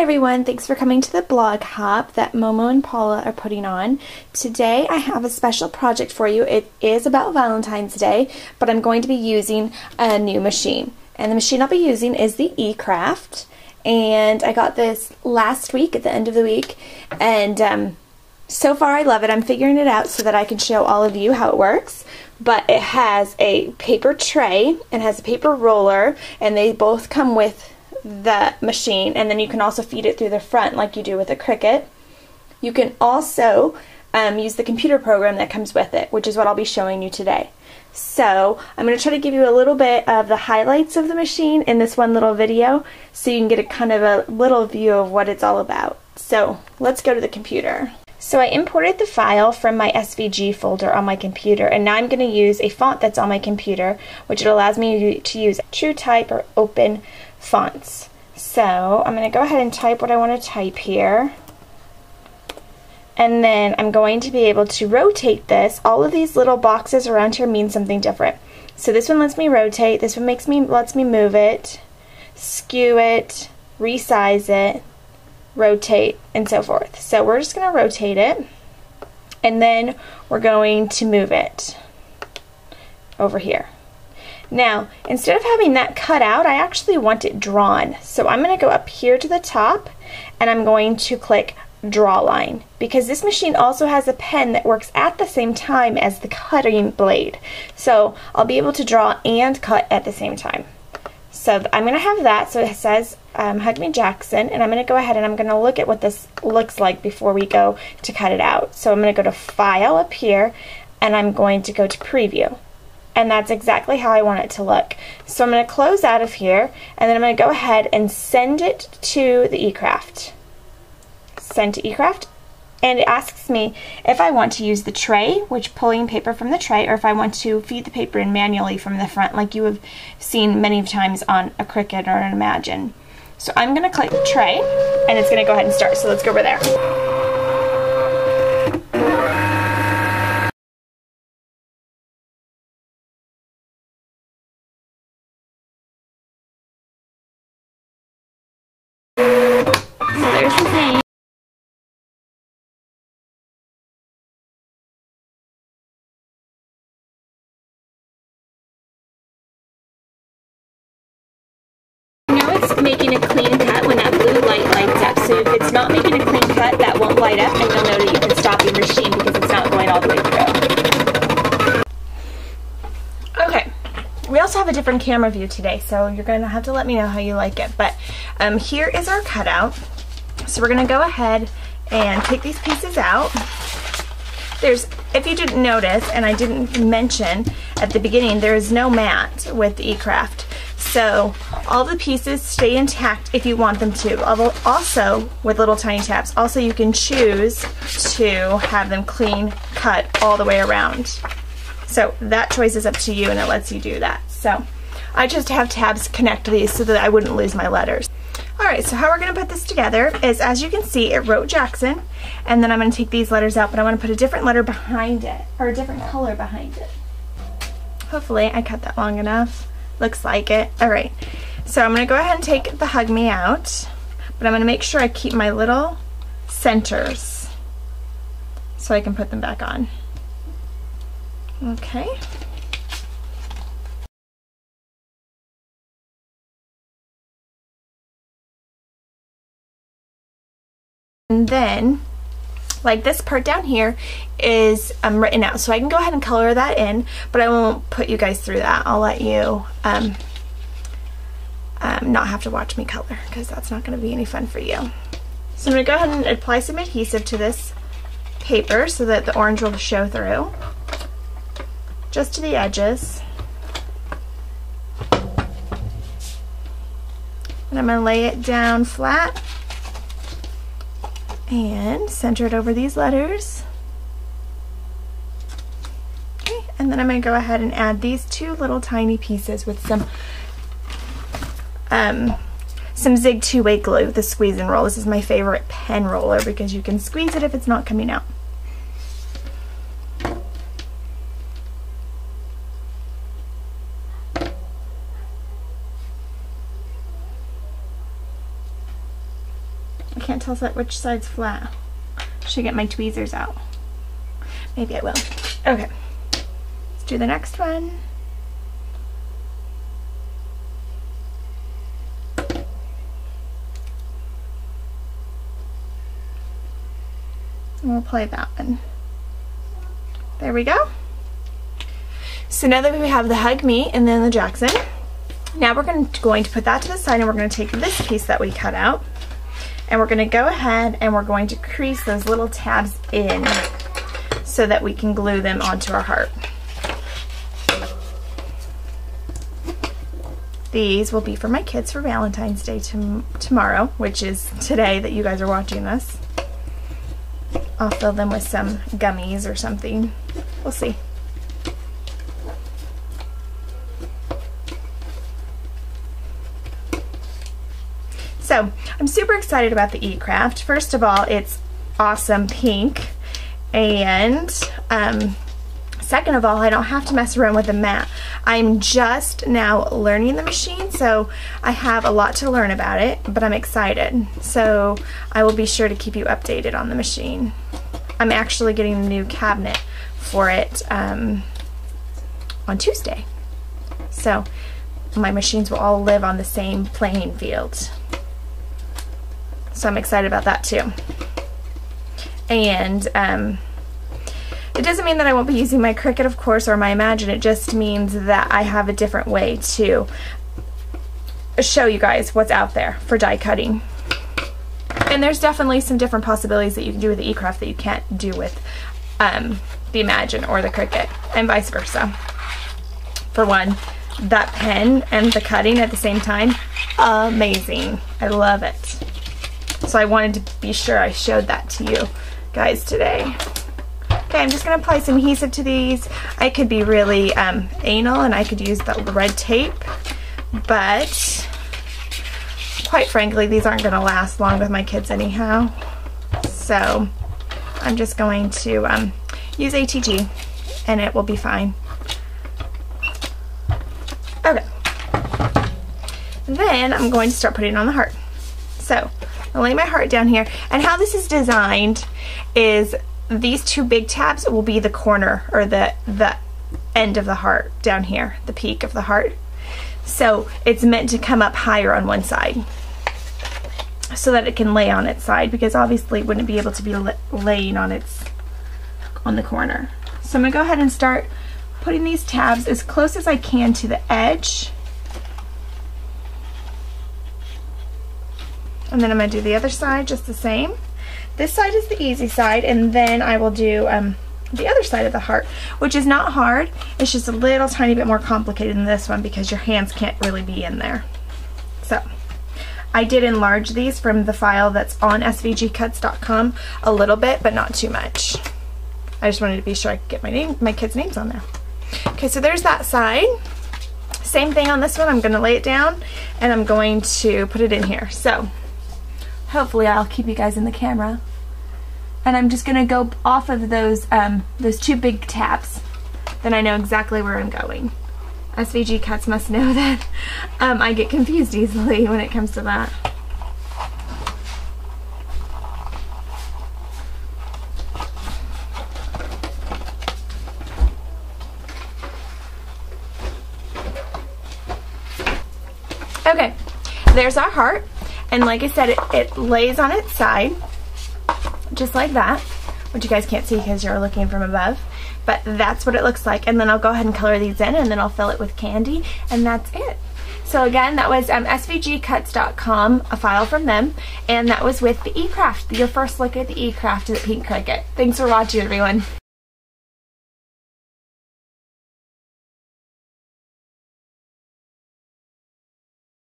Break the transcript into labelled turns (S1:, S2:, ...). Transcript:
S1: everyone, thanks for coming to the blog hop that Momo and Paula are putting on. Today I have a special project for you. It is about Valentine's Day, but I'm going to be using a new machine. And the machine I'll be using is the eCraft. And I got this last week at the end of the week. And so far I love it. I'm figuring it out so that I can show all of you how it works. But it has a paper tray and has a paper roller, and they both come with the machine, and then you can also feed it through the front like you do with a Cricut. You can also use the computer program that comes with it, which is what I'll be showing you today. So I'm going to try to give you a little bit of the highlights of the machine in this one little video so you can get a kind of a little view of what it's all about. So let's go to the computer. So I imported the file from my SVG folder on my computer, and now I'm going to use a font that's on my computer, which allows me to use TrueType or open fonts. So I'm going to go ahead and type what I want to type here, and then I'm going to be able to rotate this. All of these little boxes around here mean something different. So this one lets me rotate, this one lets me move it, skew it, resize it, rotate, and so forth. So we're just going to rotate it, and then we're going to move it over here. Now, instead of having that cut out, I actually want it drawn. So I'm going to go up here to the top, and I'm going to click Draw Line, because this machine also has a pen that works at the same time as the cutting blade. So I'll be able to draw and cut at the same time. So I'm going to have that, so it says Hug Me Jackson, and I'm going to go ahead and I'm going to look at what this looks like before we go to cut it out. So I'm going to go to File up here, and I'm going to go to Preview. And that's exactly how I want it to look. So I'm going to close out of here, and then I'm going to go ahead and send it to the eCraft. Send to eCraft, and it asks me if I want to use the tray, which pulling paper from the tray, or if I want to feed the paper in manually from the front, like you have seen many times on a Cricut or an Imagine. So I'm going to click tray, and it's going to go ahead and start. So let's go over there. So there's his name. It's making a clean cut when that blue light lights up. So if it's not making a clean cut, that won't light up, and you'll know that you can stop your machine because it's not going all the way through. Okay, we also have a different camera view today, so you're going to have to let me know how you like it. But here is our cutout. So we're going to go ahead and take these pieces out. If you didn't notice, and I didn't mention at the beginning, there is no mat with the eCraft. So all the pieces stay intact if you want them to. Although also with little tiny tabs. Also you can choose to have them clean cut all the way around. So that choice is up to you, and it lets you do that. So I chose to have tabs connect these so that I wouldn't lose my letters. Alright, so how we're going to put this together is, as you can see, it wrote Jackson, and then I'm going to take these letters out, but I want to put a different letter behind it, or a different color behind it. Hopefully I cut that long enough. Looks like it. Alright, so I'm going to go ahead and take the Hug Me out, but I'm going to make sure I keep my little centers so I can put them back on. Okay. And then, like this part down here is written out, so I can go ahead and color that in, but I won't put you guys through that. I'll let you not have to watch me color, because that's not going to be any fun for you. So I'm going to go ahead and apply some adhesive to this paper so that the orange will show through, just to the edges. And I'm going to lay it down flat and center it over these letters. Okay, and then I'm going to go ahead and add these two little tiny pieces with some Zig 2-way glue, the squeeze and roll. This is my favorite pen roller because you can squeeze it if it's not coming out. I can't tell which side's flat. Should get my tweezers out. Maybe I will. Okay. Let's do the next one. And we'll play that one. There we go. So now that we have the Hug Me and then the Jackson, now we're going to put that to the side, and we're going to take this piece that we cut out, and we're going to go ahead and we're going to crease those little tabs in so that we can glue them onto our heart. These will be for my kids for Valentine's Day tomorrow, which is today that you guys are watching this. I'll fill them with some gummies or something. We'll see. So, I'm super excited about the eCraft. First of all, it's awesome pink. And second of all, I don't have to mess around with the mat. I'm just now learning the machine, so I have a lot to learn about it, but I'm excited. So I will be sure to keep you updated on the machine. I'm actually getting a new cabinet for it on Tuesday. So my machines will all live on the same playing field. So I'm excited about that too. And it doesn't mean that I won't be using my Cricut, of course, or my Imagine. It just means that I have a different way to show you guys what's out there for die cutting. And there's definitely some different possibilities that you can do with the eCraft that you can't do with the Imagine or the Cricut, and vice versa. For one, that pen and the cutting at the same time, amazing. I love it. So I wanted to be sure I showed that to you guys today. Okay, I'm just going to apply some adhesive to these. I could be really anal and I could use the red tape, but quite frankly, these aren't going to last long with my kids anyhow. So I'm just going to use ATG and it will be fine. Okay. Then I'm going to start putting it on the heart. So I'll lay my heart down here, and how this is designed is these two big tabs will be the corner, or the end of the heart down here, the peak of the heart. So it's meant to come up higher on one side so that it can lay on its side, because obviously it wouldn't be able to be laying on the corner. So I'm going to go ahead and start putting these tabs as close as I can to the edge. And then I'm going to do the other side just the same. This side is the easy side, and then I will do the other side of the heart, which is not hard. It's just a little tiny bit more complicated than this one because your hands can't really be in there. So I did enlarge these from the file that's on svgcuts.com a little bit, but not too much. I just wanted to be sure I could get my kids' names on there. Okay, so there's that side. Same thing on this one. I'm going to lay it down and I'm going to put it in here. So hopefully I'll keep you guys in the camera. And I'm just going to go off of those two big tabs. Then I know exactly where I'm going. SVG Cuts must know that I get confused easily when it comes to that. Okay, there's our heart. And like I said, it lays on its side, just like that, which you guys can't see because you're looking from above. But that's what it looks like. And then I'll go ahead and color these in, and then I'll fill it with candy, and that's it. So again, that was svgcuts.com, a file from them, and that was with the eCraft, your first look at the eCraft at Pink Cricut. Thanks for watching, everyone.